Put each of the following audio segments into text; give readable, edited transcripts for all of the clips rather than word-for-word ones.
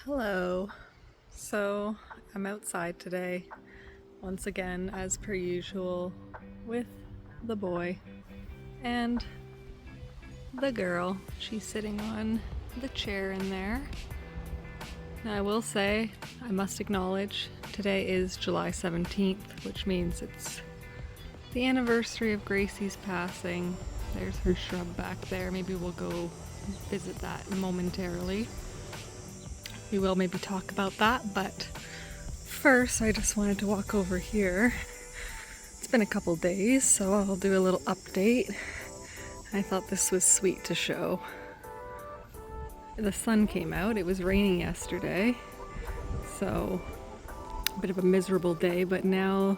Hello. So I'm outside today, once again, as per usual, with the boy and the girl. She's sitting on the chair in there. Now I will say, I must acknowledge, today is July 17th, which means it's the anniversary of Gracie's passing. There's her shrub back there. Maybe we'll go visit that momentarily. We will maybe talk about that, but first I just wanted to walk over here. It's been a couple days, so I'll do a little update. I thought this was sweet to show. The sun came out. It was raining yesterday, so a bit of a miserable day, but now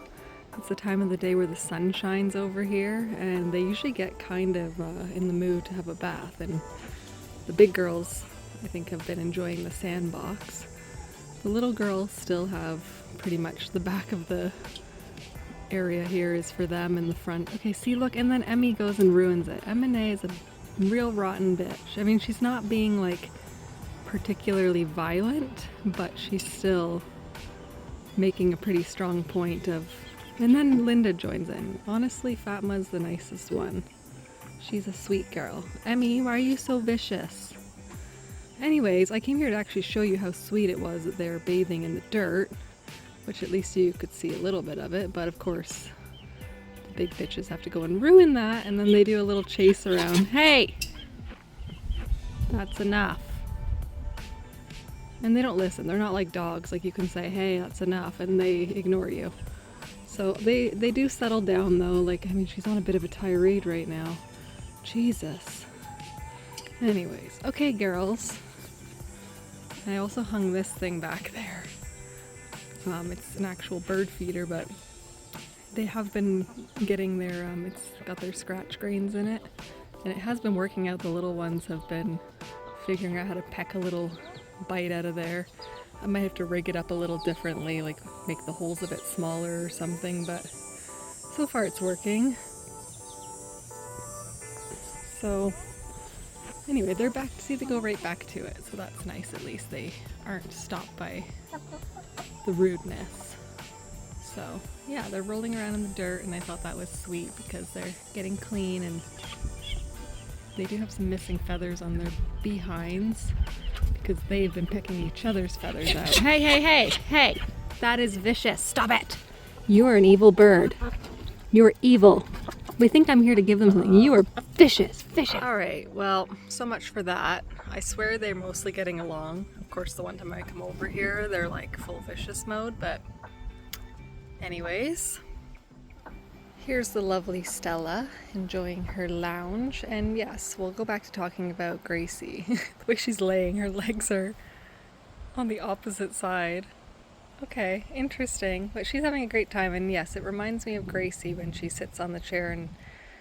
it's the time of the day where the sun shines over here, and they usually get kind of in the mood to have a bath, and the big girls I think have been enjoying the sandbox. The little girls still have pretty much the back of the area here is for them in the front. Okay, see, look, and then Emmy goes and ruins it. Emine is a real rotten bitch. I mean, she's not being like particularly violent, but she's still making a pretty strong point of... And then Linda joins in. Honestly, Fatma's the nicest one. She's a sweet girl. Emmy, why are you so vicious? Anyways, I came here to actually show you how sweet it was that they're bathing in the dirt, which at least you could see a little bit of it, but of course the big bitches have to go and ruin that, and then they do a little chase around. Hey! That's enough. And they don't listen. They're not like dogs. Like you can say, hey, that's enough, and they ignore you. So they do settle down though. Like, I mean, she's on a bit of a tirade right now. Jesus. Anyways, okay girls. I also hung this thing back there. It's an actual bird feeder, but they have been getting their, it's got their scratch grains in it, and it has been working out. The little ones have been figuring out how to peck a little bite out of there. I might have to rig it up a little differently, like make the holes a bit smaller or something, but so far it's working. So anyway, they're back. See, they go right back to it, so that's nice. At least they aren't stopped by the rudeness. So yeah, they're rolling around in the dirt, and I thought that was sweet because they're getting clean, and they do have some missing feathers on their behinds because they've been picking each other's feathers out. Hey, hey, hey, hey! That is vicious. Stop it! You are an evil bird. You are evil. We think I'm here to give them something. You are vicious, vicious. All right, well, so much for that. I swear they're mostly getting along. Of course, the one time I come over here, they're like full vicious mode, but anyways. Here's the lovely Stella enjoying her lounge. And yes, we'll go back to talking about Gracie. The way she's laying, her legs are on the opposite side. Okay, interesting, but she's having a great time, and yes, it reminds me of Gracie when she sits on the chair, and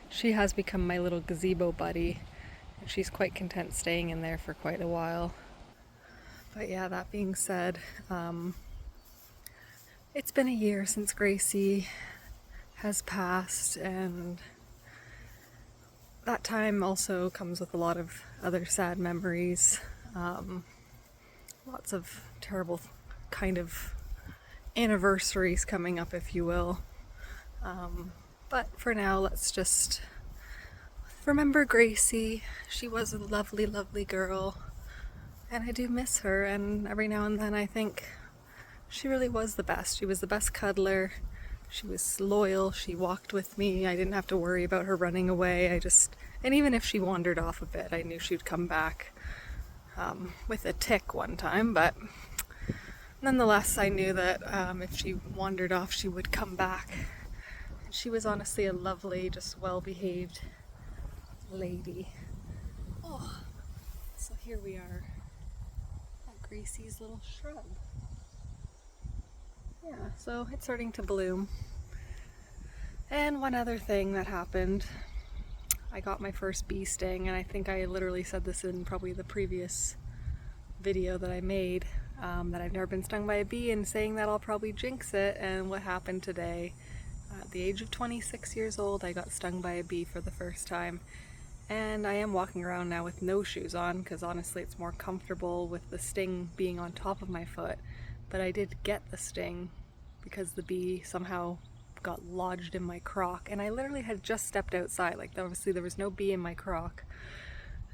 she has become my little gazebo buddy, and she's quite content staying in there for quite a while. But yeah, that being said, it's been a year since Gracie has passed, and that time also comes with a lot of other sad memories, lots of terrible kind of anniversaries coming up, if you will. But for now, let's just remember Gracie. She was a lovely, lovely girl, and I do miss her, and every now and then I think she really was the best. She was the best cuddler. She was loyal. She walked with me. I didn't have to worry about her running away. And even if she wandered off a bit, I knew she'd come back with a tick one time, but nonetheless, I knew that if she wandered off, she would come back. She was honestly a lovely, just well-behaved lady. Oh, so here we are at Gracie's little shrub. Yeah, so it's starting to bloom. And one other thing that happened, I got my first bee sting, and I think I literally said this in probably the previous video that I made, that I've never been stung by a bee, and saying that I'll probably jinx it. And what happened today, at the age of 26 years old, I got stung by a bee for the first time, And I am walking around now with no shoes on because honestly it's more comfortable with the sting being on top of my foot. But I did get the sting because the bee somehow got lodged in my croc, and I literally had just stepped outside. Like, obviously there was no bee in my croc.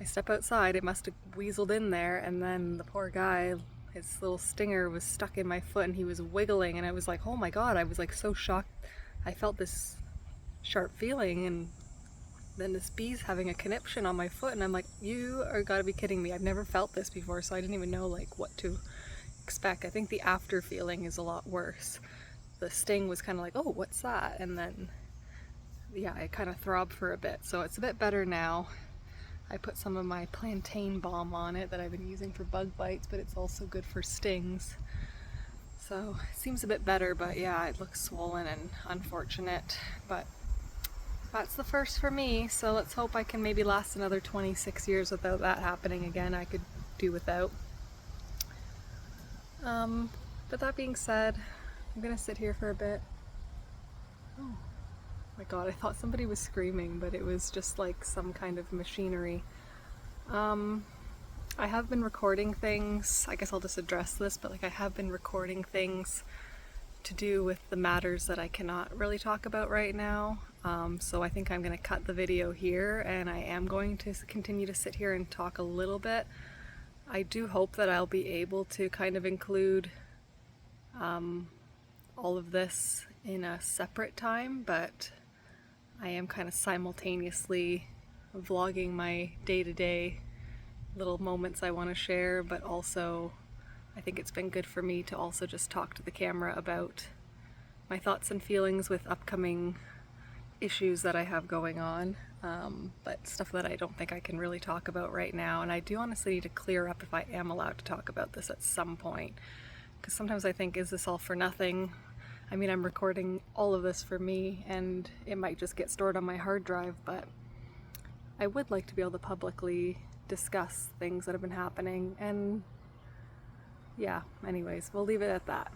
I step outside, it must have weaseled in there, and then the poor guy, his little stinger was stuck in my foot and he was wiggling, and I was like, oh my god, I was like so shocked. I felt this sharp feeling, and then this bee's having a conniption on my foot, and I'm like, you are gotta be kidding me. I've never felt this before, so I didn't even know like what to expect. I think the after feeling is a lot worse. The sting was kind of like, oh, what's that? And then, yeah, it kind of throbbed for a bit. So it's a bit better now. I put some of my plantain balm on it that I've been using for bug bites, but it's also good for stings. So it seems a bit better, but yeah, it looks swollen and unfortunate. But that's the first for me, so let's hope I can maybe last another 26 years without that happening again. I could do without. But that being said, I'm gonna sit here for a bit. Oh my god, I thought somebody was screaming, but it was just like some kind of machinery. I have been recording things, I guess I'll just address this, but like I have been recording things to do with the matters that I cannot really talk about right now. So I think I'm gonna cut the video here, and I am going to continue to sit here and talk a little bit. I do hope that I'll be able to kind of include all of this in a separate time, but I am kind of simultaneously vlogging my day-to-day little moments I want to share, but also I think it's been good for me to also just talk to the camera about my thoughts and feelings with upcoming issues that I have going on, but stuff that I don't think I can really talk about right now. And I do honestly need to clear up if I am allowed to talk about this at some point, because sometimes I think, is this all for nothing? I mean, I'm recording all of this for me, and it might just get stored on my hard drive, but I would like to be able to publicly discuss things that have been happening, and yeah, anyways, we'll leave it at that.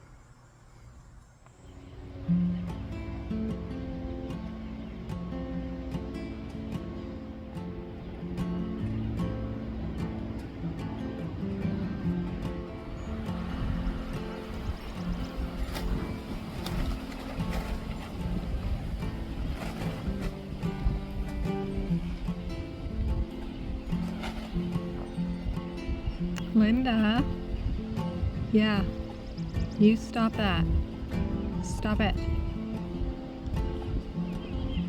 Linda? Yeah, you stop that. Stop it.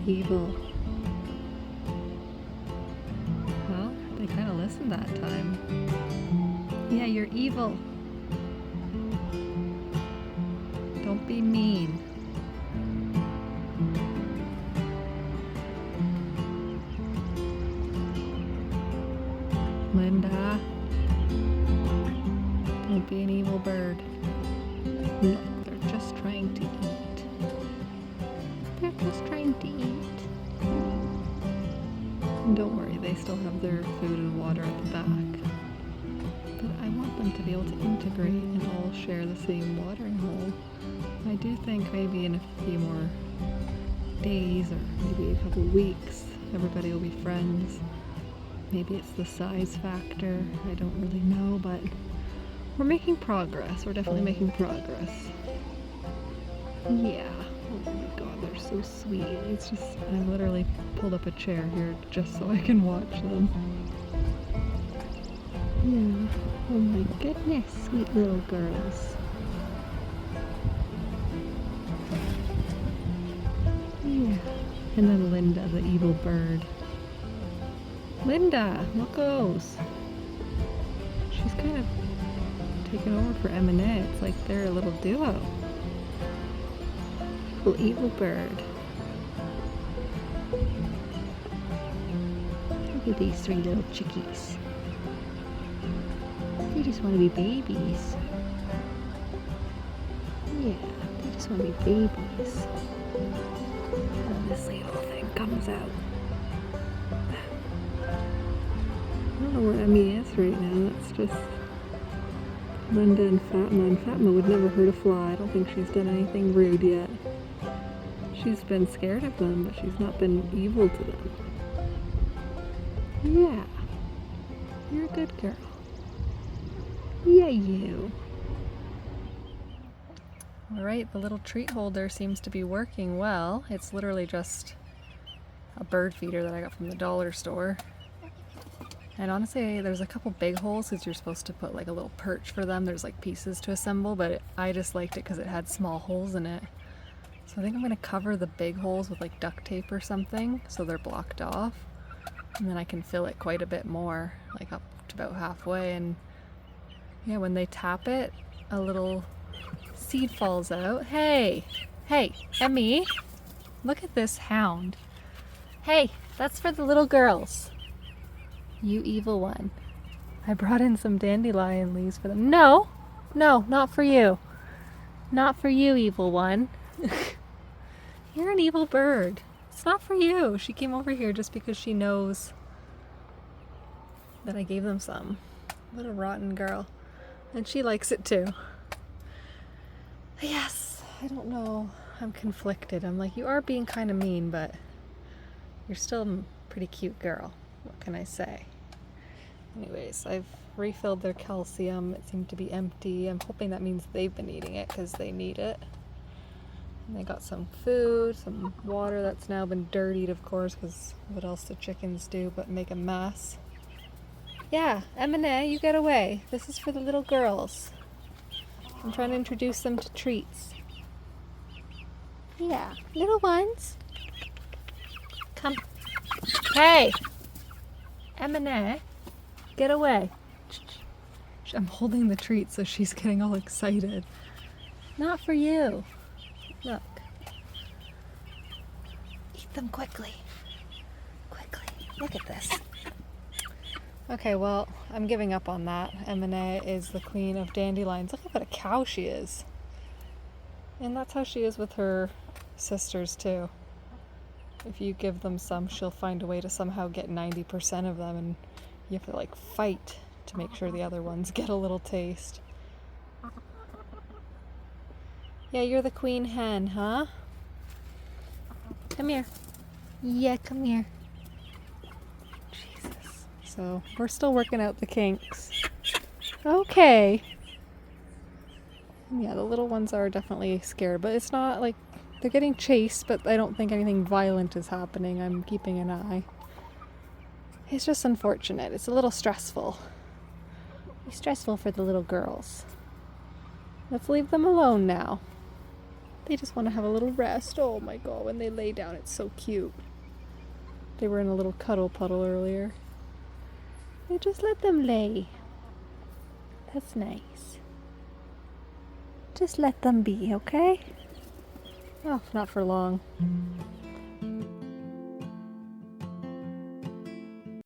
Evil. Well, they kind of listened that time. Yeah, you're evil. Don't be mean. Linda. Don't be an evil bird. Look, they're just trying to eat. They're just trying to eat. And don't worry, they still have their food and water at the back. But I want them to be able to integrate and all share the same watering hole. I do think maybe in a few more days or maybe a couple weeks, everybody will be friends. Maybe it's the size factor, I don't really know, but we're making progress. We're definitely making progress. Yeah. Oh my god, they're so sweet. It's just, I literally pulled up a chair here just so I can watch them. Yeah. Oh my goodness, sweet little girls. Yeah. And then Linda, the evil bird. Linda, look those. She's kind of taking over for Emine. It's like they're a little duo. Little evil bird. Look at these three little chickies. They just want to be babies. Yeah, they just want to be babies. And this little thing comes out. I don't know where Emmy is right now. It's just Linda and Fatma. And Fatma would never hurt a fly. I don't think she's done anything rude yet. She's been scared of them, but she's not been evil to them. Yeah. You're a good girl. Yeah, you. Alright, the little treat holder seems to be working well. It's literally just a bird feeder that I got from the dollar store. And honestly, there's a couple big holes because you're supposed to put like a little perch for them. There's like pieces to assemble, but I just liked it because it had small holes in it. So I think I'm going to cover the big holes with like duct tape or something so they're blocked off. And then I can fill it quite a bit more, like up to about halfway. And yeah, when they tap it, a little seed falls out. Hey, Emmy, look at this hound. Hey, that's for the little girls. You evil one. I brought in some dandelion leaves for them. No, not for you. Not for you, evil one. You're an evil bird. It's not for you. She came over here just because she knows that I gave them some. What a rotten girl. And she likes it too. Yes, I don't know. I'm conflicted. I'm like, you are being kind of mean, but you're still a pretty cute girl. What can I say? Anyways, I've refilled their calcium. It seemed to be empty. I'm hoping that means they've been eating it because they need it. And they got some food, some water that's now been dirtied, of course, because what else do chickens do but make a mess? Yeah, Emine, you get away. This is for the little girls. I'm trying to introduce them to treats. Yeah, little ones. Come. Hey! Emine, get away. I'm holding the treat so she's getting all excited. Not for you. Look. Eat them quickly. Quickly. Look at this. Okay, well, I'm giving up on that. Emine is the queen of dandelions. Look at what a cow she is. And that's how she is with her sisters too. If you give them some, she'll find a way to somehow get 90% of them, and you have to like fight to make sure the other ones get a little taste. Yeah, you're the queen hen, huh? Come here. Yeah, come here. Jesus. So, we're still working out the kinks. Okay. Yeah, the little ones are definitely scared, but it's not like they're getting chased, but I don't think anything violent is happening. I'm keeping an eye. It's just unfortunate. It's a little stressful. It's stressful for the little girls. Let's leave them alone now. They just want to have a little rest. Oh my god, when they lay down, it's so cute. They were in a little cuddle puddle earlier. You just let them lay. That's nice. Just let them be, okay? Oh, not for long.